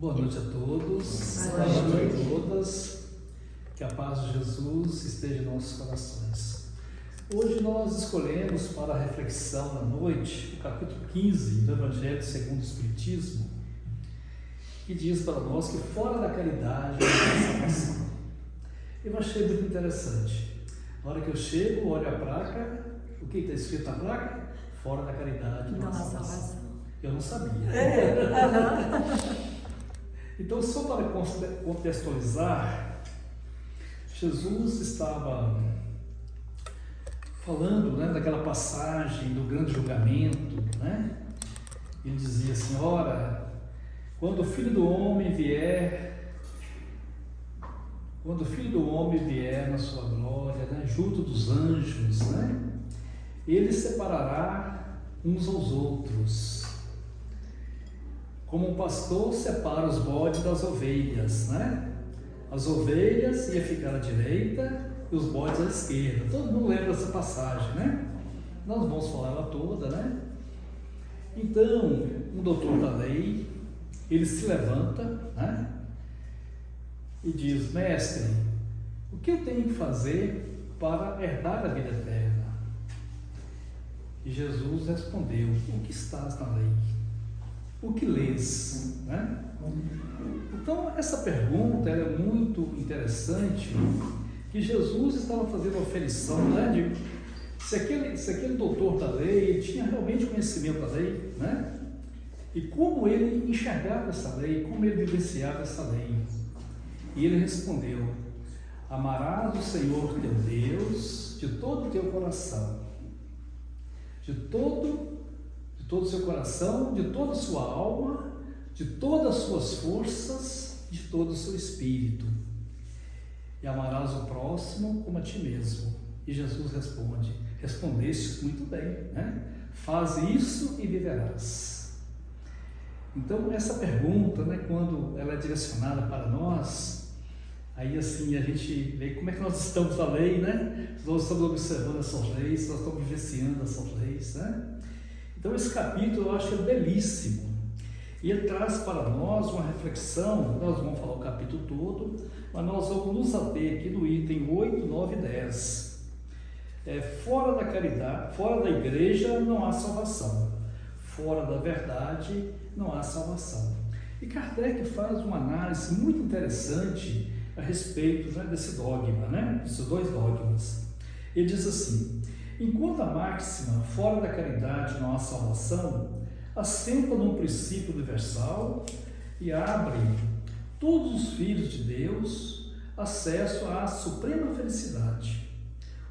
Boa noite a todos, boa noite a todas, que a paz de Jesus esteja em nossos corações. Hoje nós escolhemos para a reflexão da noite o capítulo 15 do Evangelho segundo o Espiritismo, que diz para nós que fora da caridade não há salvação. Eu achei muito interessante. Na hora que eu chego, olho a placa, o que está escrito na placa? Fora da caridade não há salvação. Eu não sabia. Então, só para contextualizar, Jesus estava falando daquela passagem do grande julgamento, Ele dizia assim: ora, quando o Filho do Homem vier na sua glória, junto dos anjos, Ele separará uns aos outros, como um pastor separa os bodes das ovelhas, As ovelhas iam ficar à direita e os bodes à esquerda. Todo mundo lembra dessa passagem, Nós não vamos falar ela toda, Então, um doutor da lei, ele se levanta, e diz: mestre, o que eu tenho que fazer para herdar a vida eterna? E Jesus respondeu: o que estás na lei? O que lês? Então, essa pergunta é muito interessante, que Jesus estava fazendo a oferição, de se aquele doutor da lei, ele tinha realmente conhecimento da lei, e como ele enxergava essa lei, como ele vivenciava essa lei. E ele respondeu: amarás o Senhor teu Deus de todo o teu coração, de todo o seu coração, de toda a sua alma, de todas as suas forças, de todo o seu espírito, e amarás o próximo como a ti mesmo. E Jesus responde: respondeste muito bem, Faz isso e viverás. Então, essa pergunta, quando ela é direcionada para nós, aí assim a gente vê como é que nós estamos na lei, se nós estamos observando essas leis, se nós estamos vivenciando essas leis, Então, esse capítulo eu acho belíssimo, e ele traz para nós uma reflexão. Nós vamos falar o capítulo todo, mas nós vamos nos ater aqui no item 8, 9 e 10. Fora da caridade, fora da igreja não há salvação, fora da verdade não há salvação. E Kardec faz uma análise muito interessante a respeito desse dogma, desses dois dogmas. Ele diz assim: enquanto a máxima fora da caridade não há salvação assenta num princípio universal e abre todos os filhos de Deus acesso à suprema felicidade,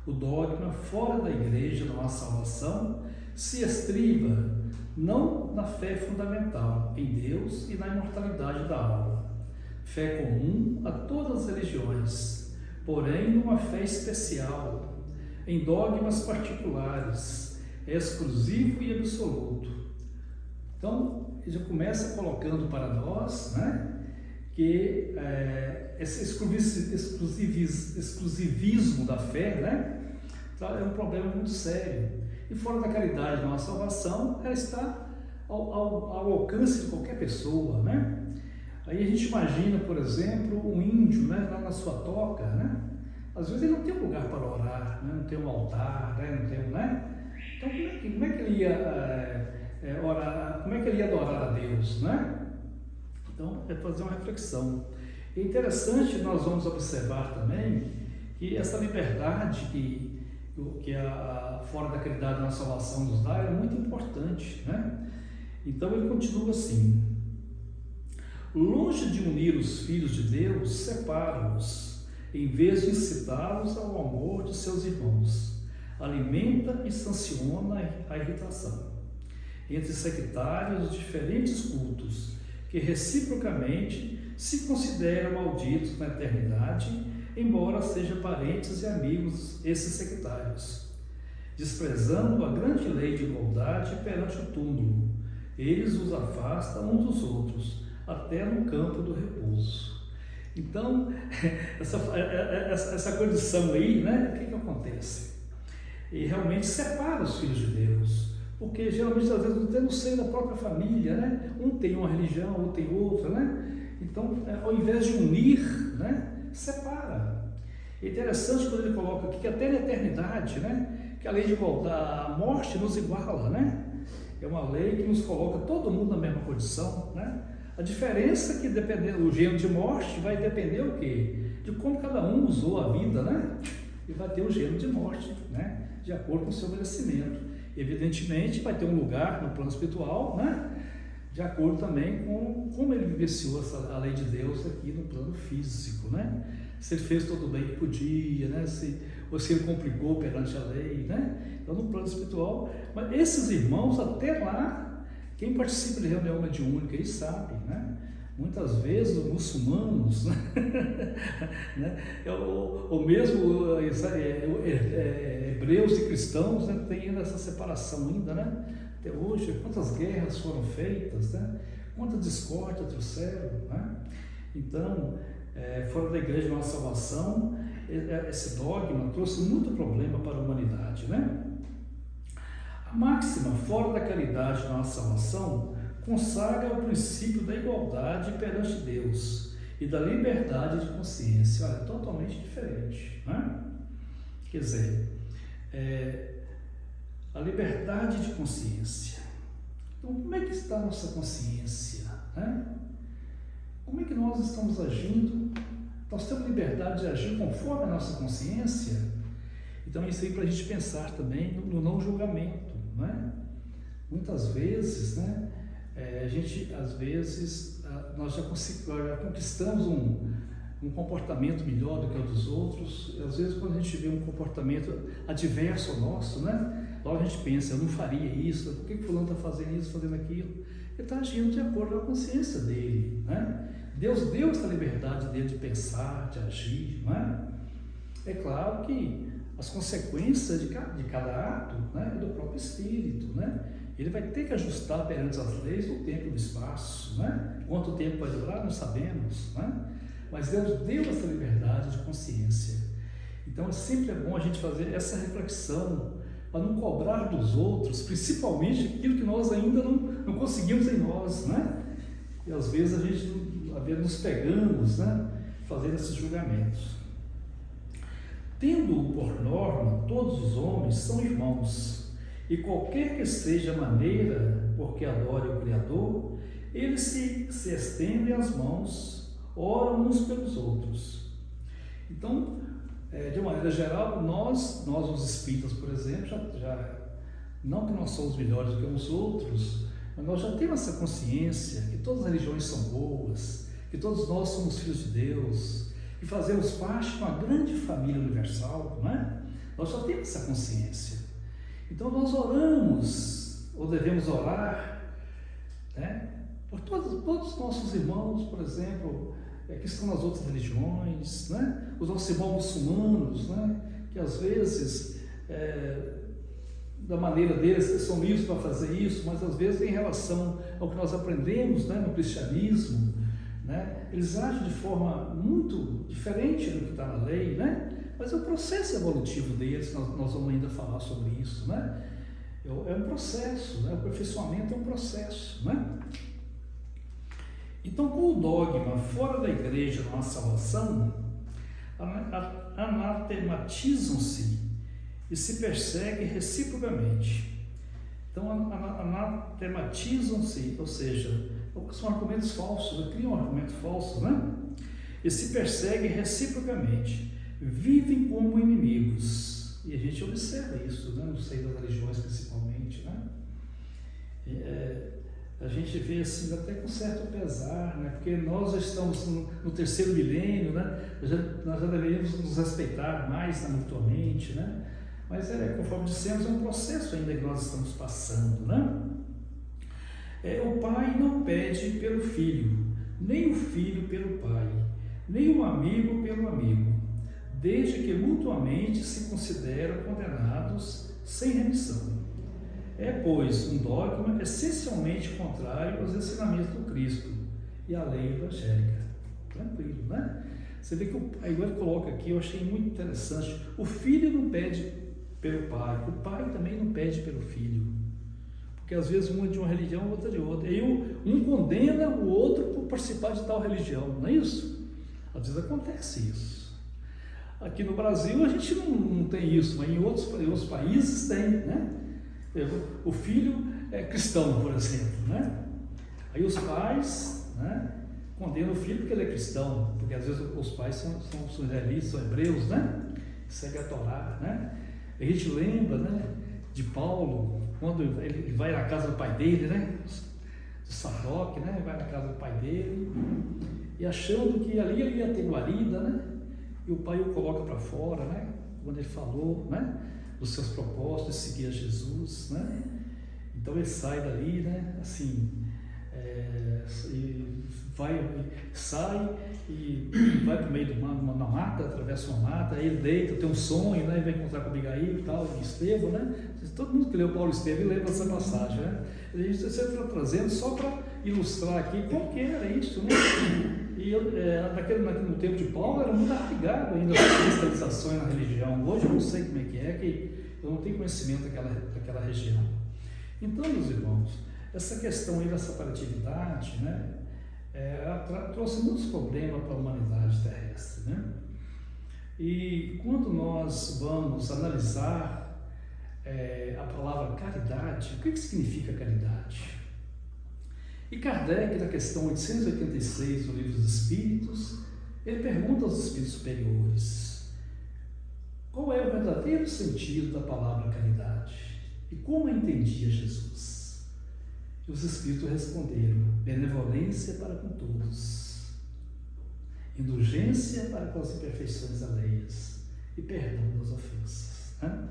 o dogma fora da igreja não há salvação se estriba não na fé fundamental em Deus e na imortalidade da alma, fé comum a todas as religiões, porém numa fé especial, em dogmas particulares, exclusivo e absoluto. Então, ele já começa colocando para nós, que esse exclusivismo da fé, é um problema muito sério. E fora da caridade não há salvação, ela está ao alcance de qualquer pessoa, Aí a gente imagina, por exemplo, um índio, lá na sua toca, Às vezes ele não tem um lugar para orar, não tem um altar, não tem Então, como é que ele ia orar? Como é que ele ia adorar a Deus, Então, é fazer uma reflexão. É interessante, nós vamos observar também que essa liberdade que a fora da caridade na salvação nos dá é muito importante, Então, ele continua assim: longe de unir os filhos de Deus, separa-os, em vez de incitá-los ao amor de seus irmãos, alimenta e sanciona a irritação entre sectários de diferentes cultos, que reciprocamente se consideram malditos na eternidade, embora sejam parentes e amigos esses sectários, desprezando a grande lei de igualdade perante o túmulo. Eles os afastam uns dos outros, até no campo do repouso. Então, essa condição aí, o que acontece? E realmente separa os filhos de Deus, porque geralmente às vezes não tem no seio da própria família, um tem uma religião, outro tem outra, Então, ao invés de unir, né, separa. É interessante quando ele coloca aqui que até na eternidade, né, que a lei de igualdade, a morte nos iguala, né? É uma lei que nos coloca todo mundo na mesma condição, né? A diferença é que dependendo do gênero de morte vai depender o quê? De como cada um usou a vida, né? E vai ter o gênero de morte, né? De acordo com o seu merecimento. Evidentemente vai ter um lugar no plano espiritual, né? De acordo também com como ele vivenciou a lei de Deus aqui no plano físico, né? Se ele fez todo o bem que podia, né? Ou se ele complicou perante a lei, né? Então no plano espiritual, mas esses irmãos até lá, quem participa de reunião mediúnica aí sabe, né? Muitas vezes os muçulmanos, né? Ou mesmo hebreus e cristãos, né? Tem ainda essa separação ainda, né? Até hoje, quantas guerras foram feitas, né? Quanta discórdia trouxeram, né? Então, fora da igreja de nossa salvação, esse dogma trouxe muito problema para a humanidade, né? A máxima fora da caridade de nossa salvação consagra o princípio da igualdade perante Deus e da liberdade de consciência. Olha, totalmente diferente, né? Quer dizer, a liberdade de consciência. Então, como é que está a nossa consciência, né? Como é que nós estamos agindo? Nós temos liberdade de agir conforme a nossa consciência? Então, isso aí para a gente pensar também no não julgamento, né? Muitas vezes, né? Nós já conquistamos um comportamento melhor do que o dos outros. Às vezes, quando a gente vê um comportamento adverso ao nosso, né? Logo a gente pensa, eu não faria isso, por que o fulano está fazendo isso, fazendo aquilo? Ele está agindo de acordo com a consciência dele, né? Deus deu essa liberdade dele de pensar, de agir, né? É claro que as consequências de cada ato, né, é do próprio espírito, né? Ele vai ter que ajustar perante as leis do tempo e do espaço, né? Quanto tempo vai durar, não sabemos, né? Mas Deus deu essa liberdade de consciência. Então, sempre é bom a gente fazer essa reflexão para não cobrar dos outros, principalmente aquilo que nós ainda não conseguimos em nós, né? E às vezes nos pegamos, né, fazendo esses julgamentos. Tendo por norma, todos os homens são irmãos, e qualquer que seja a maneira por que adore o Criador, eles se estendem as mãos, oram uns pelos outros. Então, de uma maneira geral, nós os espíritas, por exemplo, já não que nós somos melhores do que os outros, mas nós já temos essa consciência que todas as religiões são boas, que todos nós somos filhos de Deus, e fazemos parte de uma grande família universal, não é? Nós já temos essa consciência. Então nós oramos, ou devemos orar, né, por todos os nossos irmãos, por exemplo, que estão nas outras religiões, né? Os nossos irmãos muçulmanos, né? Que às vezes, da maneira deles, são livres para fazer isso, mas às vezes em relação ao que nós aprendemos, né, no cristianismo, né, eles agem de forma muito diferente do que está na lei, né? Mas é o processo evolutivo deles, nós vamos ainda falar sobre isso, né? É um processo, né? O aperfeiçoamento é um processo, né? Então, com o dogma fora da igreja na salvação, anatematizam-se e se perseguem reciprocamente. Então, anatematizam-se, ou seja, são argumentos falsos, criam argumentos falsos, né? E se perseguem reciprocamente, vivem como inimigos. E a gente observa isso, né? No seio das religiões principalmente, né? A gente vê assim até com certo pesar, né? Porque nós já estamos no terceiro milênio, né? Nós já deveríamos nos respeitar mais, né, mutuamente, né? Mas conforme dissemos, é um processo ainda que nós estamos passando, né? O pai não pede pelo filho, nem o filho pelo pai, nem o amigo pelo amigo, desde que mutuamente se consideram condenados sem remissão. Pois, um dogma essencialmente contrário aos ensinamentos do Cristo e à lei evangélica. Tranquilo, né? Você vê que aí ele coloca aqui, eu achei muito interessante, o filho não pede pelo pai, o pai também não pede pelo filho. Porque porque às vezes um é de uma religião, outro é de outra. E um condena o outro por participar de tal religião, não é isso? Às vezes acontece isso. Aqui no Brasil a gente não tem isso, mas em outros países tem, né? O filho é cristão, por exemplo, né? Aí os pais, né, condenam o filho porque ele é cristão, porque às vezes os pais são israelitas, são hebreus, né? Segue a Torá, né? A gente lembra, né, de Paulo, quando ele vai na casa do pai dele, né? Do Sadoc, né? Vai na casa do pai dele e achando que ali ele ia ter guarida, né? E o pai o coloca para fora, né? Quando ele falou, né, dos seus propósitos de seguir a Jesus, né? Então ele sai dali, né? Assim, sai e vai para o meio de uma mata, atravessa uma mata, aí ele deita, tem um sonho, né? E vai encontrar com Abigail e tal, e Estevão, né? Todo mundo que leu Paulo Estevão lembra dessa passagem, né? A gente sempre está trazendo só para ilustrar aqui como que era isso, né? E no tempo de Paulo era muito arraigado ainda as cristalizações na religião. Hoje eu não sei como é, que eu não tenho conhecimento daquela região. Então, meus irmãos, essa questão aí da separatividade, né, trouxe muitos problemas para a humanidade terrestre, né? E quando nós vamos analisar a palavra caridade, o que significa caridade? E Kardec, na questão 886 do Livro dos Espíritos, ele pergunta aos espíritos superiores: qual é o verdadeiro sentido da palavra caridade? E como a entendia Jesus? E os espíritos responderam: benevolência para com todos, indulgência para com as imperfeições alheias e perdão das ofensas, né?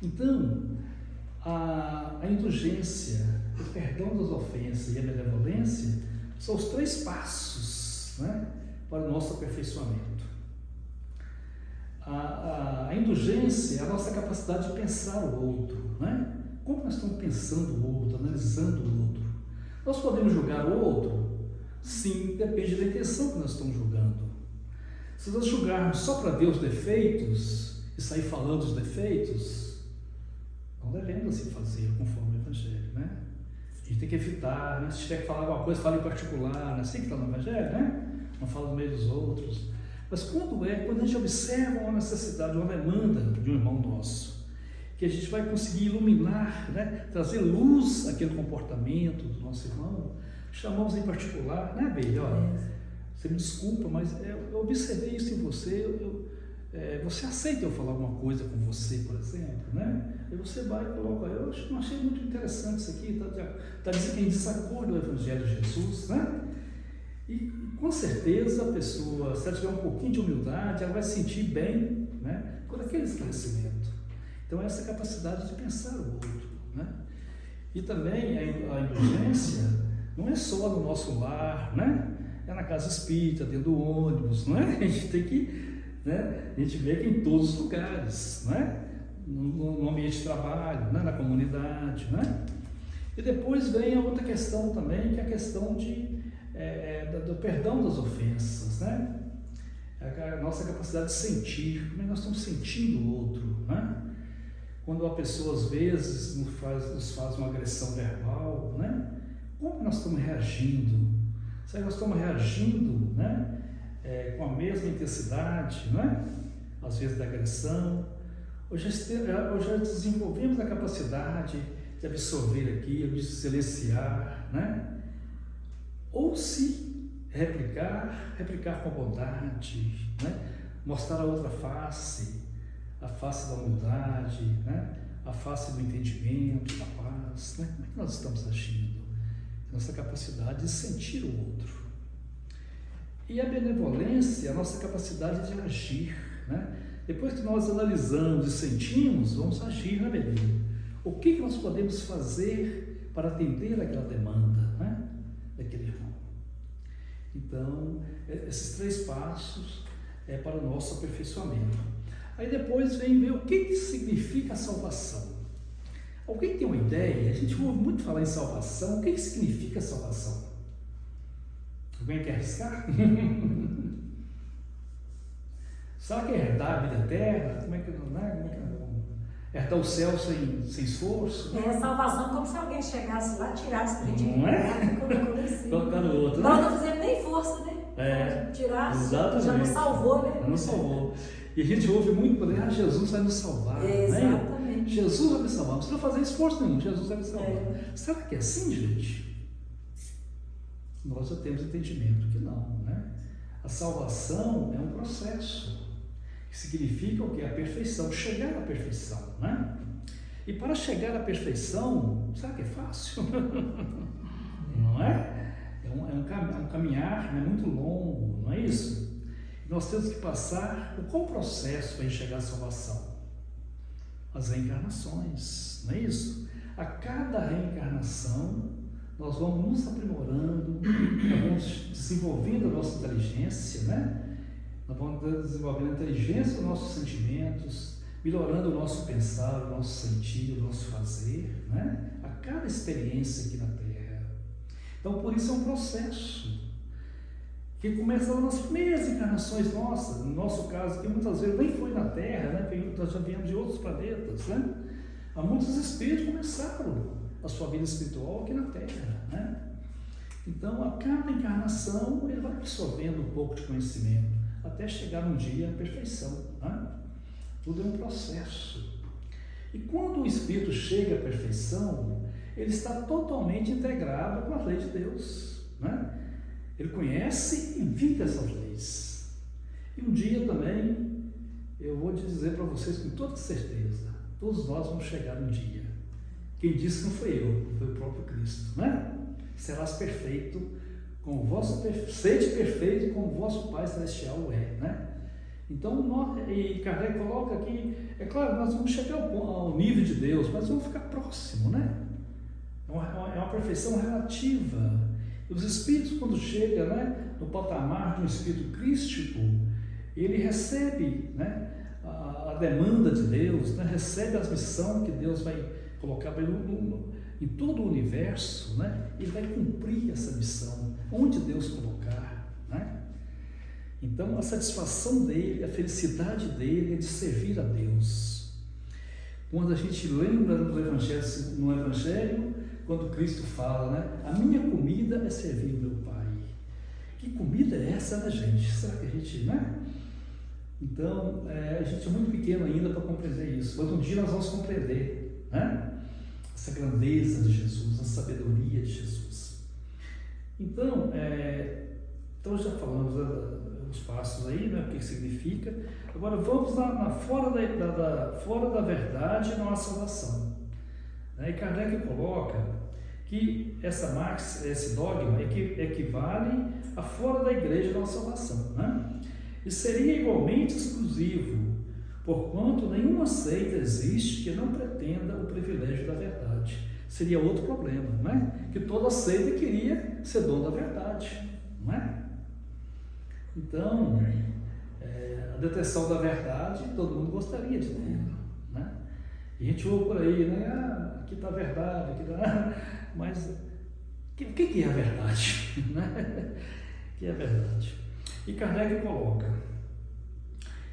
Então, a indulgência, o perdão das ofensas e a benevolência são os 3 passos, né, para o nosso aperfeiçoamento. A indulgência é a nossa capacidade de pensar o outro, né? Como nós estamos pensando o outro, analisando o outro? Nós podemos julgar o outro? Sim, depende da intenção que nós estamos julgando. Se nós julgarmos só para ver os defeitos e sair falando os defeitos, não devemos assim fazer conforme o Evangelho, né? A gente tem que evitar, né? Se tiver que falar alguma coisa, fala em particular, né? Assim que está no Evangelho, né? Não fala no meio dos outros. Mas quando a gente observa uma necessidade, uma demanda de um irmão nosso, que a gente vai conseguir iluminar, né? Trazer luz àquele comportamento do nosso irmão, chamamos em particular, né, Bey? Olha, você me desculpa, mas eu observei isso em você, você aceita eu falar alguma coisa com você, por exemplo, né? Aí você vai e coloca: eu não achei muito interessante isso aqui, está em desacordo com o Evangelho de Jesus, né? E com certeza a pessoa, se ela tiver um pouquinho de humildade, ela vai se sentir bem, né, por aquele esclarecimento. Então, essa capacidade de pensar o outro, né? E também a indulgência não é só no nosso lar, né? É na casa espírita, dentro do ônibus, não é? A gente tem que, né? A gente vê que em todos os lugares, né? No ambiente de trabalho, né? Na comunidade, né? E depois vem a outra questão também, que é a questão do perdão das ofensas, né? A nossa capacidade de sentir, como é que nós estamos sentindo o outro, né? Quando a pessoa às vezes nos faz uma agressão verbal, né? Como nós estamos reagindo? Será que nós estamos reagindo, né? Com a mesma intensidade, né? Às vezes da agressão, ou já desenvolvemos a capacidade de absorver aquilo, de silenciar, né? Ou se replicar com bondade, né? Mostrar a outra face, a face da humildade, né? A face do entendimento, da paz, né? Como é que nós estamos agindo? Nossa capacidade de sentir o outro. E a benevolência, a nossa capacidade de agir, né? Depois que nós analisamos e sentimos, vamos agir, né, bebê? O que nós podemos fazer para atender aquela demanda, né, daquele irmão? Então, esses 3 passos para o nosso aperfeiçoamento. Aí depois vem ver o que significa a salvação. Alguém tem uma ideia? A gente ouve muito falar em salvação. O que significa salvação? Alguém quer arriscar? Será que é herdar a vida eterna? Como é que não é? herdar o céu sem esforço. É salvação como se alguém chegasse lá, tirasse pra gente. Não é? Colocar no outro, né? Nós não fizemos nem força, né? Tirasse, exatamente. já nos salvou, né? Já nos salvou. E a gente ouve muito por aí, Jesus vai nos salvar. Exatamente. Né? Jesus vai me salvar. Não precisa fazer esforço nenhum, Jesus vai me salvar. Será que é assim, gente? Nós já temos entendimento que não, né? A salvação é um processo, que significa o quê? A perfeição, chegar à perfeição, né? E para chegar à perfeição, sabe que é fácil? Não é? É um caminhar, né, muito longo, não é isso? Nós temos que passar por qual processo para chegar à salvação? As reencarnações, não é isso? A cada reencarnação, nós vamos nos aprimorando, nós vamos desenvolvendo a nossa inteligência, né? Nós vamos desenvolvendo a inteligência dos nossos sentimentos, melhorando o nosso pensar, o nosso sentir, o nosso fazer, né? A cada experiência aqui na Terra. Então, por isso é um processo que começa nas primeiras encarnações nossas, no nosso caso, que muitas vezes nem foi na Terra, né? Nós já viemos de outros planetas, né? Há muitos espíritos que começaram a sua vida espiritual aqui na Terra, né? Então, a cada encarnação, ele vai absorvendo um pouco de conhecimento, até chegar um dia à perfeição, né? Tudo é um processo. E quando o espírito chega à perfeição, ele está totalmente integrado com a lei de Deus, né? Ele conhece e vive essas leis. E um dia também, eu vou dizer para vocês com toda certeza, todos nós vamos chegar um dia. Quem disse não foi eu, foi o próprio Cristo, né? Serás perfeito, com o vosso sede perfeito, como o vosso Pai Celestial é, né? Então, e Kardec coloca aqui, é claro, nós vamos chegar ao nível de Deus, mas vamos ficar próximo, né? É uma perfeição relativa. E os espíritos, quando chegam, né, no patamar de um espírito crístico, ele recebe, né, a demanda de Deus, né, recebe a missão que Deus vai colocar para ele em todo o universo, né? Ele vai cumprir essa missão, onde Deus colocar, né? Então, a satisfação dele, a felicidade dele é de servir a Deus. Quando a gente lembra no Evangelho, quando Cristo fala, né? A minha comida é servir o meu Pai. Que comida é essa, né, gente? Será que a gente, né? Então, a gente é muito pequeno ainda para compreender isso, mas um dia nós vamos compreender, né? Essa grandeza de Jesus, a sabedoria de Jesus. Então, já falamos os passos aí, né, o que significa. Agora vamos fora da verdade não há salvação. E Kardec coloca que esse dogma equivale a fora da igreja não há salvação, né? E seria igualmente exclusivo, porquanto nenhuma seita existe que não pretenda o privilégio da verdade. Seria outro problema, né? Que toda seita queria ser dono da verdade, não é? Então, a detenção da verdade, todo mundo gostaria de ter, né? E a gente ouve por aí, né? Aqui está a verdade, aqui está... Mas o que é a verdade? Né? O que é a verdade? E Kardec coloca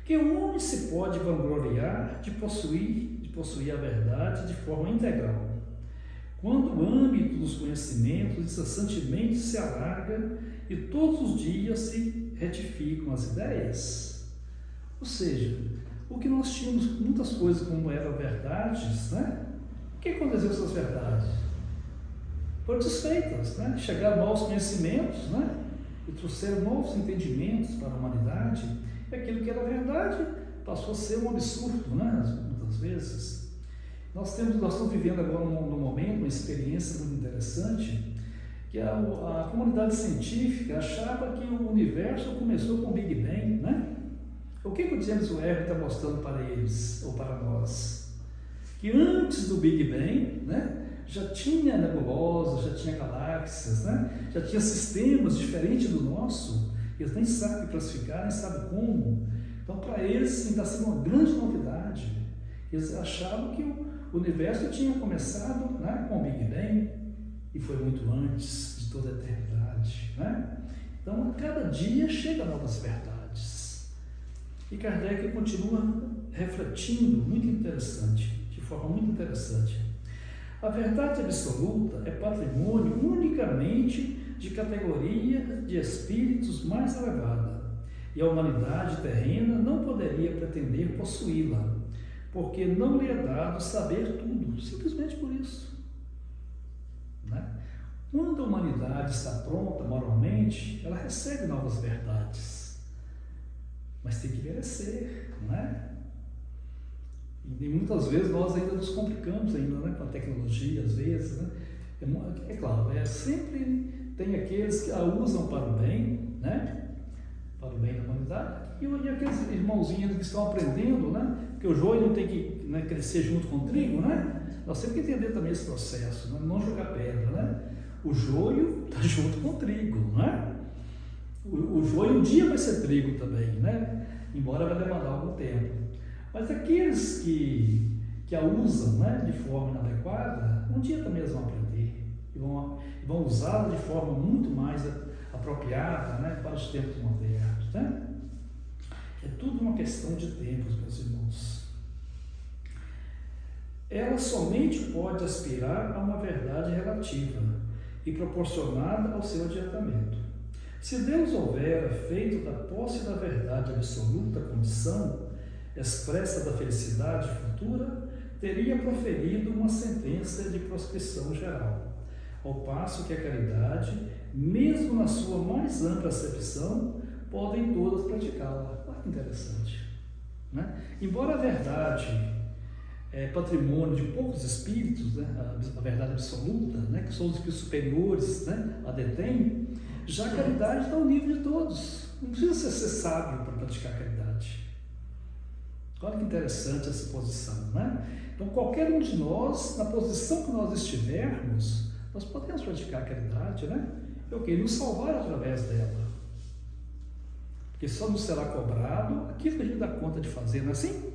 que o homem se pode vangloriar de possuir a verdade de forma integral, quando o âmbito dos conhecimentos incessantemente se alarga e todos os dias se retificam as ideias. Ou seja, o que nós tínhamos muitas coisas como eram verdades, né? O que aconteceu com essas verdades? Foram desfeitas, né? Chegaram novos conhecimentos, né? E trouxeram novos entendimentos para a humanidade. E aquilo que era verdade passou a ser um absurdo, né? Muitas vezes. Nós estamos vivendo agora no momento uma experiência muito interessante, que a comunidade científica achava que o universo começou com o Big Bang, né? O que o James Webb está mostrando para eles, ou para nós? Que antes do Big Bang, né, já tinha nebulosas, já tinha galáxias, né? Já tinha sistemas diferentes do nosso, eles nem sabem classificar, nem sabem como. Então, para eles, está sendo uma grande novidade. Eles achavam que o universo tinha começado, né, com o Big Bang, e foi muito antes de toda a eternidade, né? Então, a cada dia chegam novas verdades. E Kardec continua refletindo, muito interessante. forma muito interessante. A verdade absoluta é patrimônio unicamente de categoria de espíritos mais elevada, e a humanidade terrena não poderia pretender possuí-la, porque não lhe é dado saber tudo, simplesmente por isso. Né? Quando a humanidade está pronta moralmente, ela recebe novas verdades, mas tem que merecer, não é? E muitas vezes nós ainda nos complicamos ainda, né, com a tecnologia, às vezes, né? É claro, sempre tem aqueles que a usam para o bem, né? Para o bem da humanidade, e aqueles irmãozinhos que estão aprendendo, né? Porque o joio não tem que, né, crescer junto com o trigo, né? Nós temos que entender também esse processo, né? Não jogar pedra, né? O joio está junto com o trigo, né? O joio um dia vai ser trigo também, né? Embora vai demandar algum tempo. Mas aqueles que a usam, né, de forma inadequada, um dia também eles vão aprender e vão usá-la de forma muito mais apropriada, né, para os tempos modernos. Né? É tudo uma questão de tempos, meus irmãos. Ela somente pode aspirar a uma verdade relativa e proporcionada ao seu adiantamento. Se Deus houvera feito da posse da verdade absoluta condição expressa da felicidade futura, teria proferido uma sentença de proscrição geral, ao passo que a caridade, mesmo na sua mais ampla acepção, podem todas praticá-la. Olha que interessante. Né? Embora a verdade é patrimônio de poucos espíritos, né? A verdade absoluta, né? Que são os espíritos superiores, né? A detém, já a caridade está ao nível de todos. Não precisa ser sábio para praticar a caridade. Olha que interessante essa posição, né? Então, qualquer um de nós, na posição que nós estivermos, nós podemos praticar a caridade, né? Eu quero nos salvar através dela. Porque só nos será cobrado aquilo que a gente dá conta de fazer, não é assim?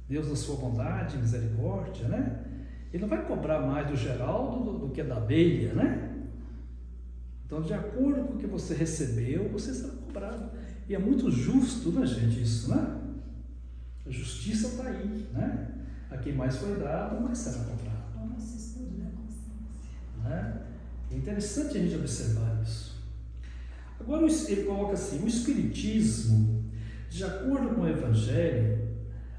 Deus, na sua bondade e misericórdia, né? Ele não vai cobrar mais do Geraldo do que da abelha, né? Então, de acordo com o que você recebeu, você será cobrado. E é muito justo, né, gente, isso, né? A justiça está aí, né? A quem mais foi dado, mais será cobrado. Nossa, estudo da consciência. Né? É interessante a gente observar isso. Agora ele coloca assim: o Espiritismo, de acordo com o Evangelho,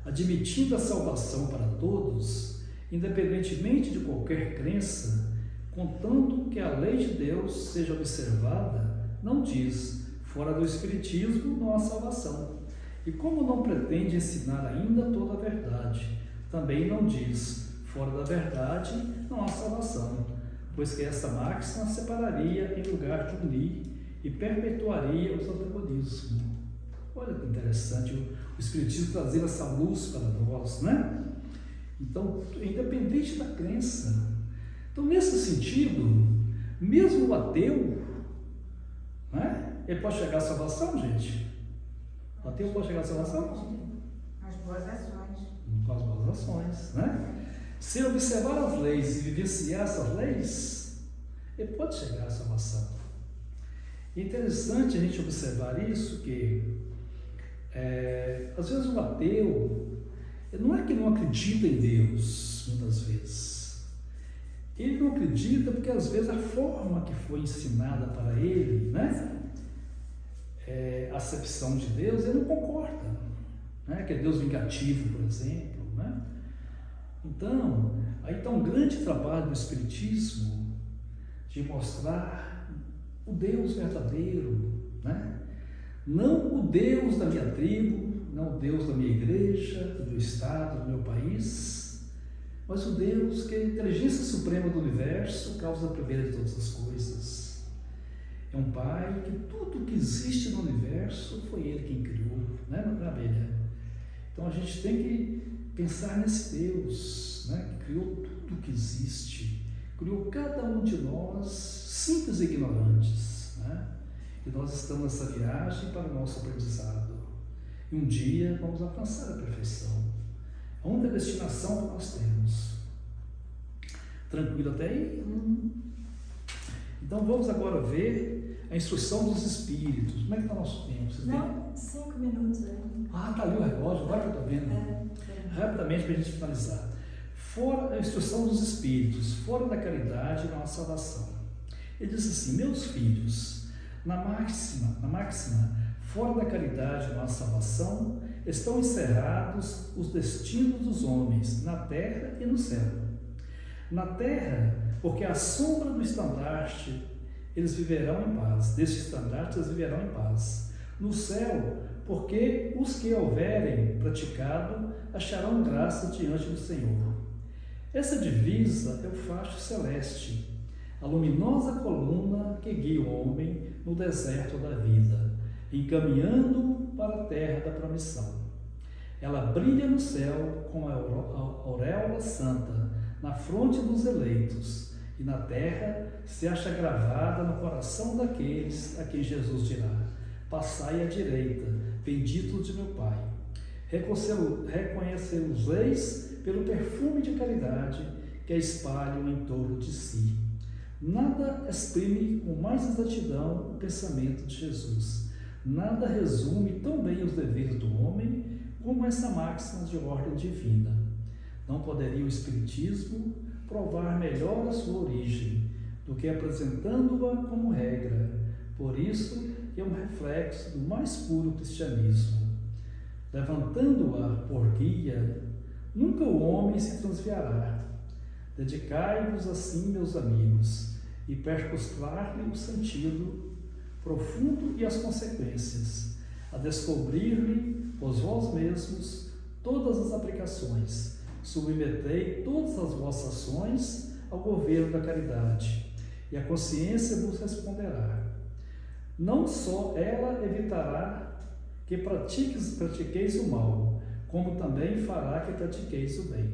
admitindo a salvação para todos, independentemente de qualquer crença, contanto que a lei de Deus seja observada, não diz, fora do Espiritismo não há salvação. E como não pretende ensinar ainda toda a verdade, também não diz, fora da verdade não há salvação, pois que esta máxima separaria em lugar de unir e perpetuaria os antagonismos. Olha que interessante o Espiritismo trazendo essa luz para nós, né? Então, independente da crença. Então, nesse sentido, mesmo o ateu, né? Ele pode chegar à salvação, gente? O ateu pode chegar à salvação? As boas ações. Com as boas ações, né? Se observar as leis e vivenciar essas leis, ele pode chegar à salvação. É interessante a gente observar isso, que às vezes o ateu, não é que não acredita em Deus, muitas vezes. Ele não acredita porque às vezes a forma que foi ensinada para ele, né? A acepção de Deus, ele não concorda, né? Que é Deus vingativo, por exemplo, né? Então, aí está um grande trabalho do Espiritismo de mostrar o Deus verdadeiro, né? Não o Deus da minha tribo, não o Deus da minha igreja, do meu estado, do meu país, mas o Deus que é a inteligência suprema do universo, causa primeira de todas as coisas. É um Pai que tudo que existe no universo foi Ele quem criou, né, abelha? Então a gente tem que pensar nesse Deus, né, que criou tudo que existe, criou cada um de nós simples e ignorantes, né? E nós estamos nessa viagem para o nosso aprendizado. E um dia vamos alcançar a perfeição. A única destinação que nós temos. Tranquilo até aí? Então vamos agora ver a instrução dos espíritos. Como é que está o nosso tempo? Vocês Não, 5 minutos aí. Ah, está ali o relógio, agora que eu estou vendo. Rapidamente para a gente finalizar. fora a instrução dos espíritos, fora da caridade não há salvação. Ele diz assim: meus filhos, na máxima, fora da caridade não há salvação, estão encerrados os destinos dos homens, na terra e no céu. Na terra, porque à sombra do estandarte eles viverão em paz, deste estandarte eles viverão em paz. No céu, porque os que houverem praticado acharão graça diante do Senhor. Essa divisa é o facho celeste, a luminosa coluna que guia o homem no deserto da vida, encaminhando-o para a terra da promissão. Ela brilha no céu como a auréola santa na fronte dos eleitos, e na terra se acha gravada no coração daqueles a quem Jesus dirá: passai à direita, benditos de meu Pai. Reconhecê-los-eis pelo perfume de caridade que espalham em torno de si. Nada exprime com mais exatidão o pensamento de Jesus. Nada resume tão bem os deveres do homem como essa máxima de ordem divina. Não poderia o Espiritismo provar melhor a sua origem do que apresentando-a como regra. Por isso é um reflexo do mais puro cristianismo. Levantando-a por guia, nunca o homem se transviará. Dedicai-vos assim, meus amigos, e percustar-lhe o sentido profundo e as consequências, a descobrir-lhe, por vós mesmos, todas as aplicações. Submetei todas as vossas ações ao governo da caridade, e a consciência vos responderá. Não só ela evitará que pratiqueis o mal, como também fará que pratiqueis o bem.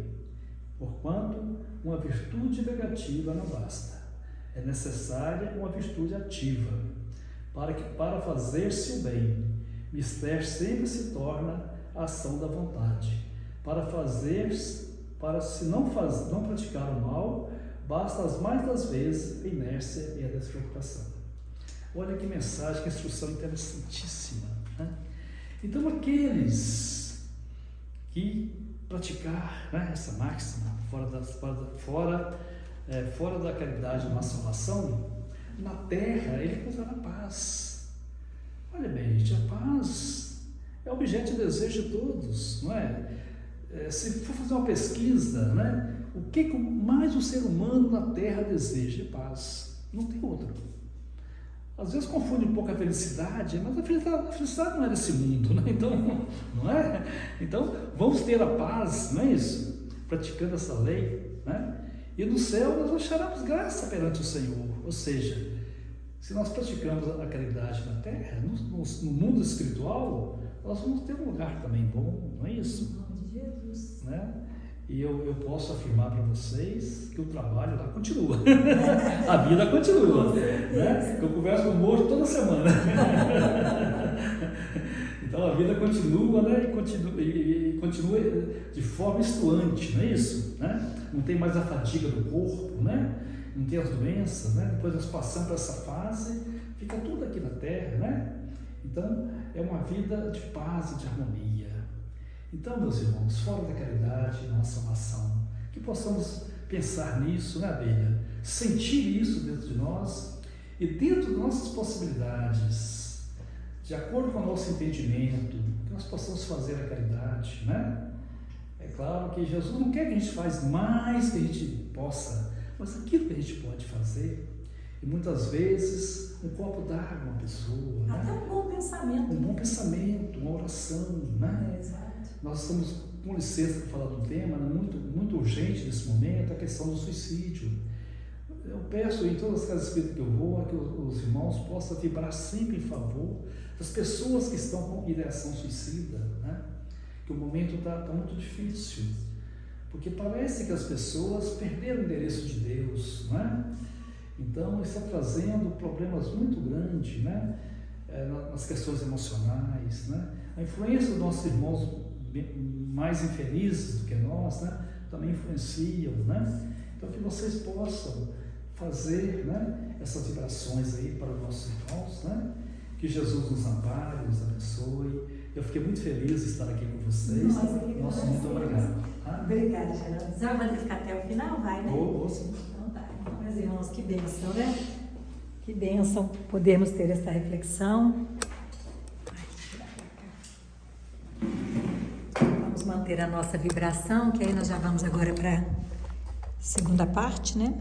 Porquanto uma virtude negativa não basta. É necessária uma virtude ativa, para fazer-se o bem. Mister sempre se torna a ação da vontade. Se não praticar o mal, basta as mais das vezes a inércia e a despreocupação. Olha que mensagem, que instrução interessantíssima, né? Então, aqueles que praticar, né, essa máxima, fora da caridade não há salvação, na terra ele encontrará paz. Olha bem, gente, a paz é objeto de desejo de todos, não é? Se for fazer uma pesquisa, né, o que mais o ser humano na terra deseja? É paz, não tem outro. Às vezes confunde um pouco a felicidade, mas a felicidade não é desse mundo, né? Então, não é? Então, vamos ter a paz, não é isso? Praticando essa lei, né? E no céu nós acharemos graça perante o Senhor. Ou seja, se nós praticamos a caridade na terra, no mundo espiritual, nós vamos ter um lugar também bom, não é isso? Em nome de Jesus. Né? E eu posso afirmar para vocês que o trabalho lá continua. A vida continua. Né? Eu converso com o morto toda semana. Então a vida continua, né? E continua de forma estuante, não é isso? Né? Não tem mais a fadiga do corpo, né? Não tem as doenças, né? Depois nós passamos por essa fase, fica tudo aqui na terra, né? Então é uma vida de paz e de harmonia. Então, meus irmãos, fora da caridade não há salvação. Que possamos pensar nisso, né, Abelha? Sentir isso dentro de nós e dentro de nossas possibilidades, de acordo com o nosso entendimento, que nós possamos fazer a caridade, né? É claro que Jesus não quer que a gente faça mais que a gente possa, mas aquilo que a gente pode fazer. E muitas vezes um copo d'água a uma pessoa, até né? um bom pensamento. Um bom pensamento, uma oração, né? Exato. Nós estamos, com licença, para falar de um tema, né, muito urgente nesse momento, a questão do suicídio. Eu peço em todas as casas espíritas que eu vou, que os irmãos possam vibrar sempre em favor das pessoas que estão com ideação suicida, né? Que o momento está muito difícil, porque parece que as pessoas perderam o endereço de Deus, né? Então está trazendo problemas muito grandes, né? Nas questões emocionais, né? A influência dos nossos irmãos mais infelizes do que nós, né? Também influenciam, né? Então que vocês possam fazer, né, essas vibrações aí para os nossos irmãos, né? Que Jesus nos ampare, nos abençoe, Eu fiquei muito feliz de estar aqui com vocês. Nossa, muito obrigado. Tá? Obrigada, Geraldo. Você vai poder ficar até o final? Vai, né? Vou sim. Então tá. Então, meus irmãos, que bênção, né? Que bênção podermos ter essa reflexão. Vamos manter a nossa vibração, que aí nós já vamos agora para a segunda parte, né?